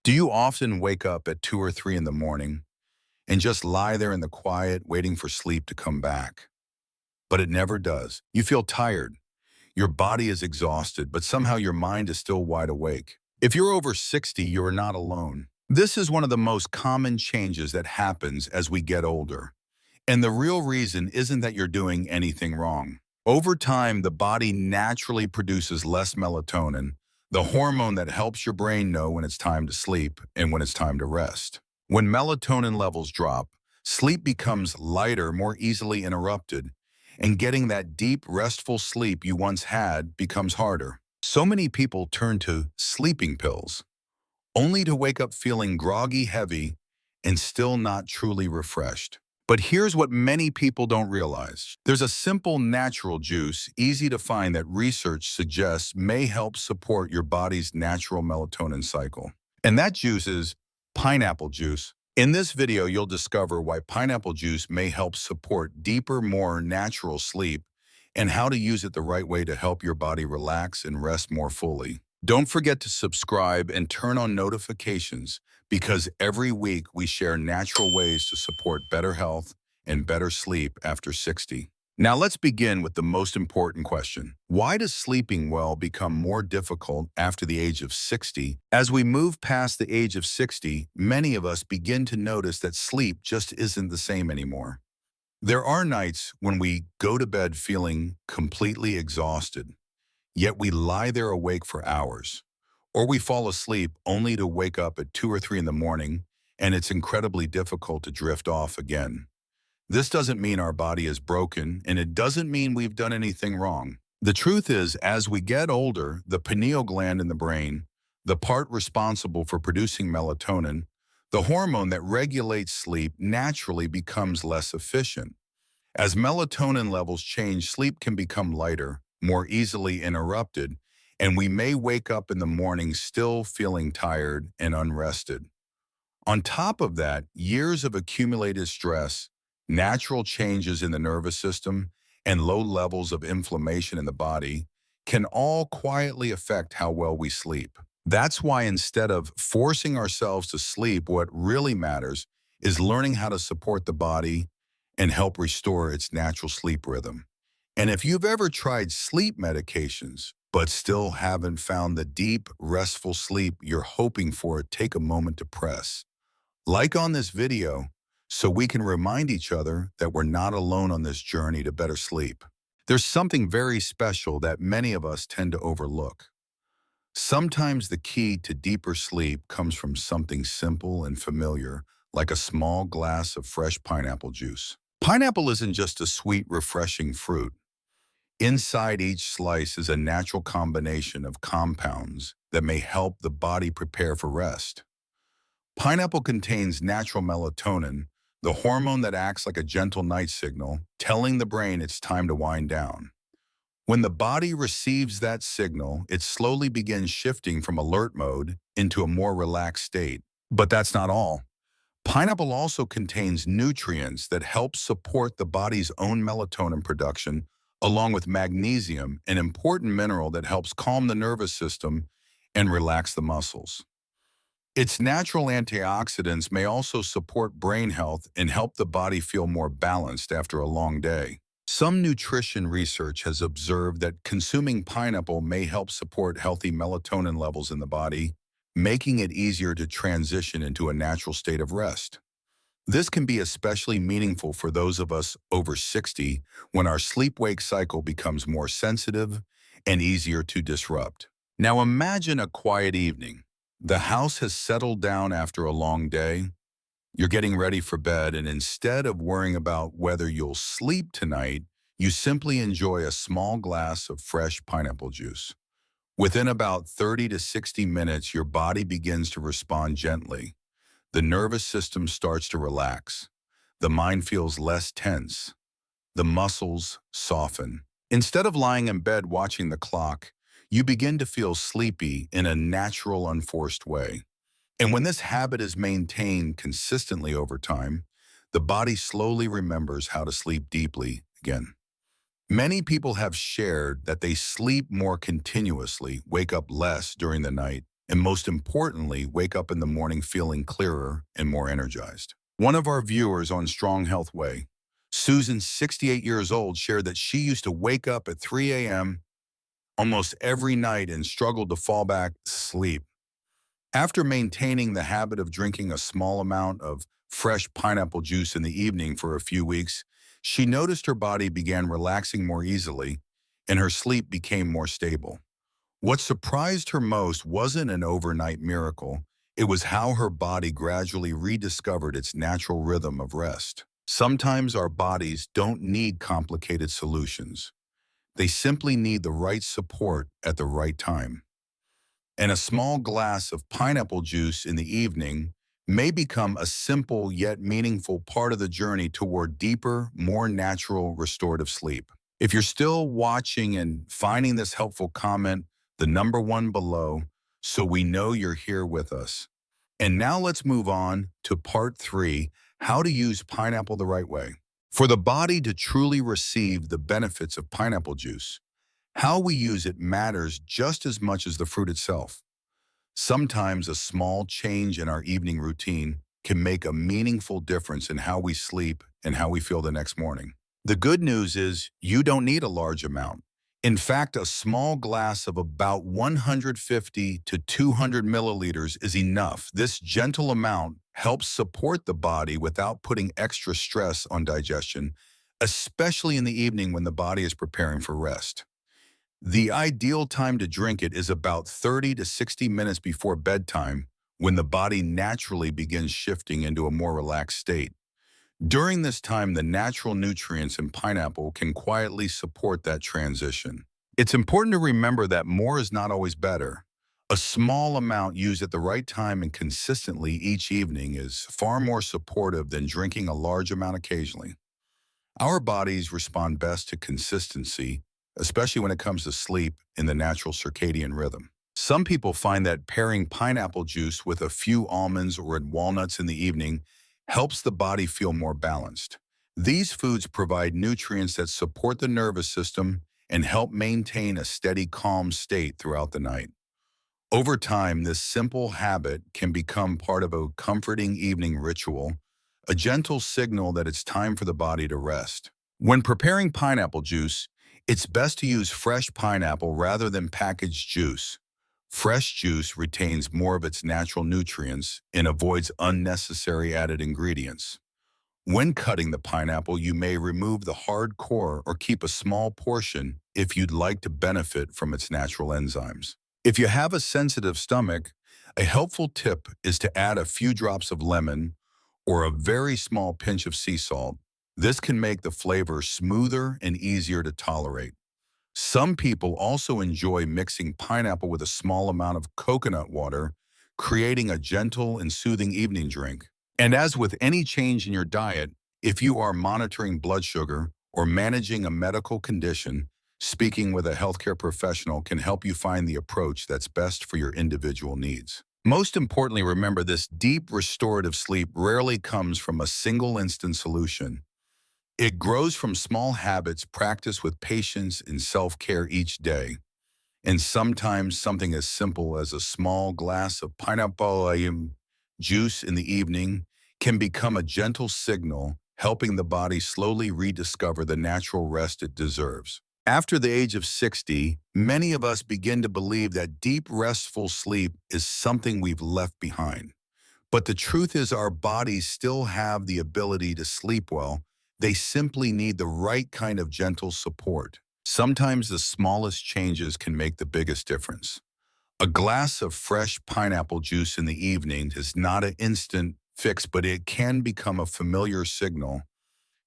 Do you often wake up at 2 or 3 in the morning and just lie there in the quiet waiting for sleep to come back? But it never does. You feel tired. Your body is exhausted, but somehow your mind is still wide awake. If you're over 60, you're not alone. This is one of the most common changes that happens as we get older. And the real reason isn't that you're doing anything wrong. Over time, the body naturally produces less melatonin, the hormone that helps your brain know when it's time to sleep and when it's time to rest. When melatonin levels drop, sleep becomes lighter, more easily interrupted, and getting that deep, restful sleep you once had becomes harder. So many people turn to sleeping pills, only to wake up feeling groggy, heavy, and still not truly refreshed. But here's what many people don't realize. There's a simple natural juice, easy to find, that research suggests may help support your body's natural melatonin cycle. And that juice is pineapple juice. In this video, you'll discover why pineapple juice may help support deeper, more natural sleep and how to use it the right way to help your body relax and rest more fully. Don't forget to subscribe and turn on notifications, because every week we share natural ways to support better health and better sleep after 60. Now let's begin with the most important question. Why does sleeping well become more difficult after the age of 60? As we move past the age of 60, many of us begin to notice that sleep just isn't the same anymore. There are nights when we go to bed feeling completely exhausted, yet we lie there awake for hours. Or we fall asleep only to wake up at 2 or 3 in the morning, and it's incredibly difficult to drift off again. This doesn't mean our body is broken, and it doesn't mean we've done anything wrong. The truth is, as we get older, the pineal gland in the brain, the part responsible for producing melatonin, the hormone that regulates sleep, naturally becomes less efficient. As melatonin levels change, sleep can become lighter, more easily interrupted, and we may wake up in the morning still feeling tired and unrested. On top of that, years of accumulated stress, natural changes in the nervous system, and low levels of inflammation in the body can all quietly affect how well we sleep. That's why, instead of forcing ourselves to sleep, what really matters is learning how to support the body and help restore its natural sleep rhythm. And if you've ever tried sleep medications but still haven't found the deep, restful sleep you're hoping for, take a moment to press like on this video so we can remind each other that we're not alone on this journey to better sleep. There's something very special that many of us tend to overlook. Sometimes the key to deeper sleep comes from something simple and familiar, like a small glass of fresh pineapple juice. Pineapple isn't just a sweet, refreshing fruit. Inside each slice is a natural combination of compounds that may help the body prepare for rest. Pineapple contains natural melatonin, the hormone that acts like a gentle night signal, telling the brain it's time to wind down. When the body receives that signal, it slowly begins shifting from alert mode into a more relaxed state. But that's not all. Pineapple also contains nutrients that help support the body's own melatonin production, along with magnesium, an important mineral that helps calm the nervous system and relax the muscles. Its natural antioxidants may also support brain health and help the body feel more balanced after a long day. Some nutrition research has observed that consuming pineapple may help support healthy melatonin levels in the body, making it easier to transition into a natural state of rest. This can be especially meaningful for those of us over 60, when our sleep-wake cycle becomes more sensitive and easier to disrupt. Now imagine a quiet evening. The house has settled down after a long day. You're getting ready for bed, and instead of worrying about whether you'll sleep tonight, you simply enjoy a small glass of fresh pineapple juice. Within about 30 to 60 minutes, your body begins to respond gently. The nervous system starts to relax. The mind feels less tense. The muscles soften. Instead of lying in bed watching the clock, you begin to feel sleepy in a natural, unforced way. And when this habit is maintained consistently over time, the body slowly remembers how to sleep deeply again. Many people have shared that they sleep more continuously, wake up less during the night, and most importantly, wake up in the morning feeling clearer and more energized. One of our viewers on Strong Health Way, Susan, 68 years old, shared that she used to wake up at 3 a.m. almost every night and struggled to fall back to sleep. After maintaining the habit of drinking a small amount of fresh pineapple juice in the evening for a few weeks, she noticed her body began relaxing more easily and her sleep became more stable. What surprised her most wasn't an overnight miracle. It was how her body gradually rediscovered its natural rhythm of rest. Sometimes our bodies don't need complicated solutions. They simply need the right support at the right time. And a small glass of pineapple juice in the evening may become a simple yet meaningful part of the journey toward deeper, more natural, restorative sleep. If you're still watching and finding this helpful, comment the number one below so we know you're here with us. And now let's move on to part 3, how to use pineapple the right way. For the body to truly receive the benefits of pineapple juice, how we use it matters just as much as the fruit itself. Sometimes a small change in our evening routine can make a meaningful difference in how we sleep and how we feel the next morning. The good news is you don't need a large amount. In fact, a small glass of about 150 to 200 milliliters is enough. This gentle amount helps support the body without putting extra stress on digestion, especially in the evening when the body is preparing for rest. The ideal time to drink it is about 30 to 60 minutes before bedtime, when the body naturally begins shifting into a more relaxed state. During this time, the natural nutrients in pineapple can quietly support that transition. It's important to remember that more is not always better. A small amount used at the right time and consistently each evening is far more supportive than drinking a large amount occasionally. Our bodies respond best to consistency, especially when it comes to sleep in the natural circadian rhythm. Some people find that pairing pineapple juice with a few almonds or walnuts in the evening helps the body feel more balanced. These foods provide nutrients that support the nervous system and help maintain a steady, calm state throughout the night. Over time, this simple habit can become part of a comforting evening ritual, a gentle signal that it's time for the body to rest. When preparing pineapple juice, it's best to use fresh pineapple rather than packaged juice. Fresh juice retains more of its natural nutrients and avoids unnecessary added ingredients. When cutting the pineapple, you may remove the hard core or keep a small portion if you'd like to benefit from its natural enzymes. If you have a sensitive stomach, a helpful tip is to add a few drops of lemon or a very small pinch of sea salt. This can make the flavor smoother and easier to tolerate. Some people also enjoy mixing pineapple with a small amount of coconut water, creating a gentle and soothing evening drink. And as with any change in your diet, if you are monitoring blood sugar or managing a medical condition, speaking with a healthcare professional can help you find the approach that's best for your individual needs. Most importantly, remember this deep restorative sleep rarely comes from a single instant solution. It grows from small habits practiced with patience and self-care each day. And sometimes something as simple as a small glass of pineapple juice in the evening can become a gentle signal, helping the body slowly rediscover the natural rest it deserves. After the age of 60, many of us begin to believe that deep, restful sleep is something we've left behind. But the truth is our bodies still have the ability to sleep well. They simply need the right kind of gentle support. Sometimes the smallest changes can make the biggest difference. A glass of fresh pineapple juice in the evening is not an instant fix, but it can become a familiar signal,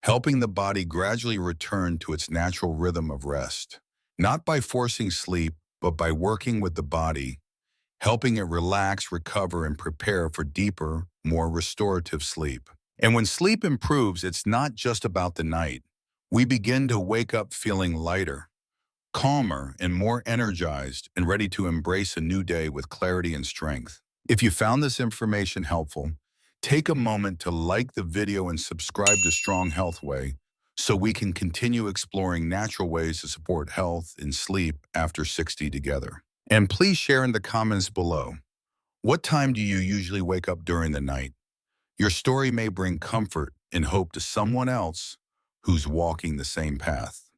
helping the body gradually return to its natural rhythm of rest. Not by forcing sleep, but by working with the body, helping it relax, recover, and prepare for deeper, more restorative sleep. And when sleep improves, it's not just about the night. We begin to wake up feeling lighter, calmer, and more energized and ready to embrace a new day with clarity and strength. If you found this information helpful, take a moment to like the video and subscribe to Strong Health Way so we can continue exploring natural ways to support health and sleep after 60 together. And please share in the comments below. What time do you usually wake up during the night? Your story may bring comfort and hope to someone else who's walking the same path.